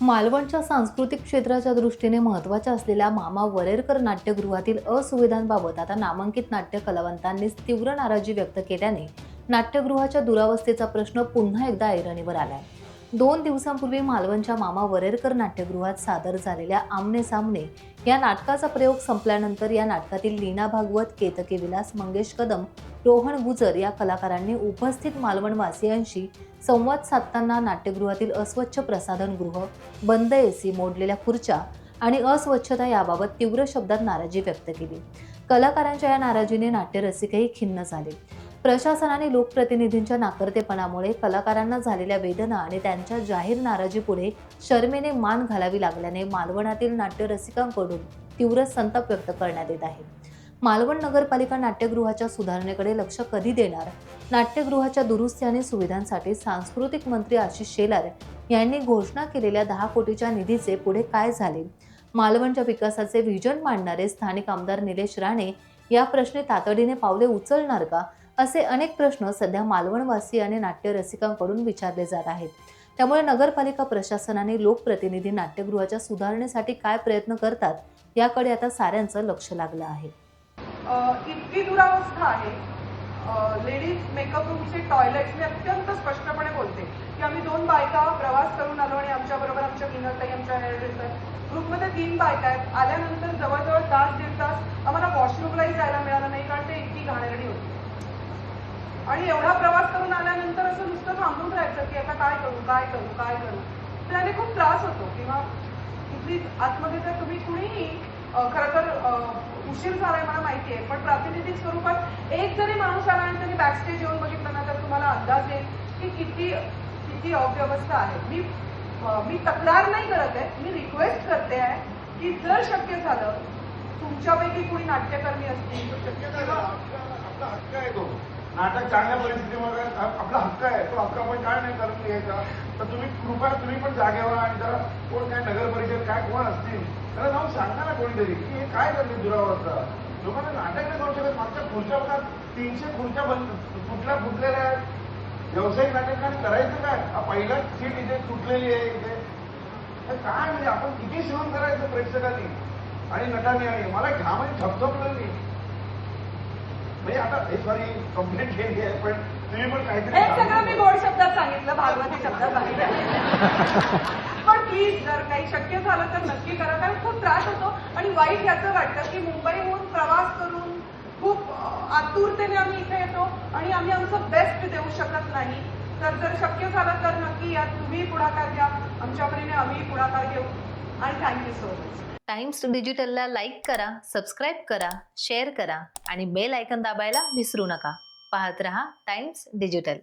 मालवणच्या सांस्कृतिक क्षेत्राच्या दृष्टीने महत्त्वाच्या असलेल्या मामा वरेरकर नाट्यगृहातील असुविधांबाबत आता नामांकित नाट्य कलावंतांनीच तीव्र नाराजी व्यक्त केल्याने नाट्यगृहाच्या दुरावस्थेचा प्रश्न पुन्हा एकदा ऐरणीवर आलाय. 2 दिवसांपूर्वी मालवणच्या मामा वरेरकर नाट्यगृहात सादर झालेल्या आमने सामने या नाटकाचा प्रयोग संपल्यानंतर या नाटकातील लीना भागवत, केतकी विलास, मंगेश कदम, रोहन गुजर या कलाकारांनी उपस्थित मालवणवासियांशी संवाद साधताना नाट्यगृहातील अस्वच्छ प्रसाधनगृह, बंद एसी, मोडलेल्या खुर्च्या आणि अस्वच्छता याबाबत तीव्र शब्दात नाराजी व्यक्त केली. कलाकारांच्या या नाराजीने नाट्यरसिकही खिन्न झाले. प्रशासनाने लोकप्रतिनिधींच्या नाकर्तेपणामुळे कलाकारांना झालेल्या वेदना आणि त्यांच्या जाहीर नाराजीपुढे शर्मेने मान घालावी लागल्याने मालवणातील नाट्यरसिकांकडून तीव्र संताप व्यक्त करण्यात येत आहे. मालवण नगरपालिका नाट्यगृहाच्या सुधारणेकडे लक्ष कधी देणार? नाट्यगृहाच्या दुरुस्ती आणि सुविधांसाठी सांस्कृतिक मंत्री आशिष शेलार यांनी घोषणा केलेल्या 10 कोटीच्या निधीचे पुढे काय झाले? मालवणच्या विकासाचे व्हिजन मांडणारे स्थानिक आमदार निलेश राणे या प्रश्नी तातडीने पावले उचलणार का? असे अनेक प्रश्न सध्या मालवणवासी आणि नाट्यरसिकांकडून विचारले जात आहेत. त्यामुळे नगरपालिका प्रशासनाने लोकप्रतिनिधी नाट्यगृहाच्या सुधारणेसाठी काय प्रयत्न करतात याकडे आता साऱ्यांचं लक्ष लागलं आहे. इतकी दुरावस्था आहे. लेडीज मेकअप रूमचे टॉयलेट, मी अत्यंत स्पष्टपणे बोलते की आम्ही 2 बायका प्रवास करून आलो आणि आमच्याबरोबर आमच्या मीनाताई, आमच्या हेअर ड्रेसर, ग्रुपमध्ये 3 बायका आहेत. आल्यानंतर जवळजवळ तास दीड तास आम्हाला वॉशरूमलाही जायला मिळालं नाही, कारण ते इतकी घाणेरडी होती. आणि एवढा प्रवास करून आल्यानंतर असं नुसतं थांबून राहायचं की आता काय करू काय करू काय करू. त्याने खूप त्रास होतो. किंवा इथली आतमध्ये तर तुम्ही कुणीही खरं तर उशीर झालाय मला माहिती आहे, पण प्रातिनिधिक स्वरूपात एक जरी माणूस आला आणि त्यांनी बॅकस्टेज येऊन बघितलं ना तर तुम्हाला अंदाज येईल की किती अव्यवस्था आहे. मी तक्रार नाही करत आहे, मी रिक्वेस्ट करते आहे की जर शक्य झालं, तुमच्यापैकी कुणी नाट्यकर्मी असतील, आपला हक्क आहे तो. नाटक चांगल्या परिस्थितीमध्ये आपला हक्क आहे, तो हक्क आपण काय नाही करून घ्यायचा. तर तुम्ही पण जागेवर आणि जरा कोण काय नगर परिषद काय कोण असतील त्याला जाऊन सांगा ना कोणीतरी की हे काय करते दुरावस्था. लोकांना नाटक नाही करू शकत. मागच्या खुर्च्या बघा, 300 खुर्च्या फुटलेल्या आहेत. व्यावसायिक नाटकाने करायचं काय? हा पहिला सीट इथे तुटलेली आहे इथे. काय म्हणजे आपण किती सहन करायचं प्रेक्षकांनी आणि नटांनी. आणि मला घामाने थपथपलेली म्हणजे आता हे सॉरी कंप्लेंट केली आहे, पण तुम्ही पण काहीतरी हे सगळं मी गोड शब्दात सांगितलं, भागवती शब्दात सांगितलं. पण प्लीज जर काही शक्य झालं तर नक्की करा, कारण खूप त्रास होतो. आणि वाईट याचं वाटतं की मुंबईहून प्रवास करून खूप आतुरतेने आम्ही इथे येतो आणि आम्ही आमचं बेस्ट देऊ शकत नाही. तर जर शक्य झालं तर नक्की यात तुम्ही पुढाकार घ्या, आमच्या परीने आम्ही पुढाकार घेऊ. आणि थँक्यू सो मच. टाइम्स डिजिटलला लाईक करा, सबस्क्राईब करा, शेअर करा आणि बेल आयकॉन दाबायला विसरू नका. पाहत रहा टाइम्स डिजिटल.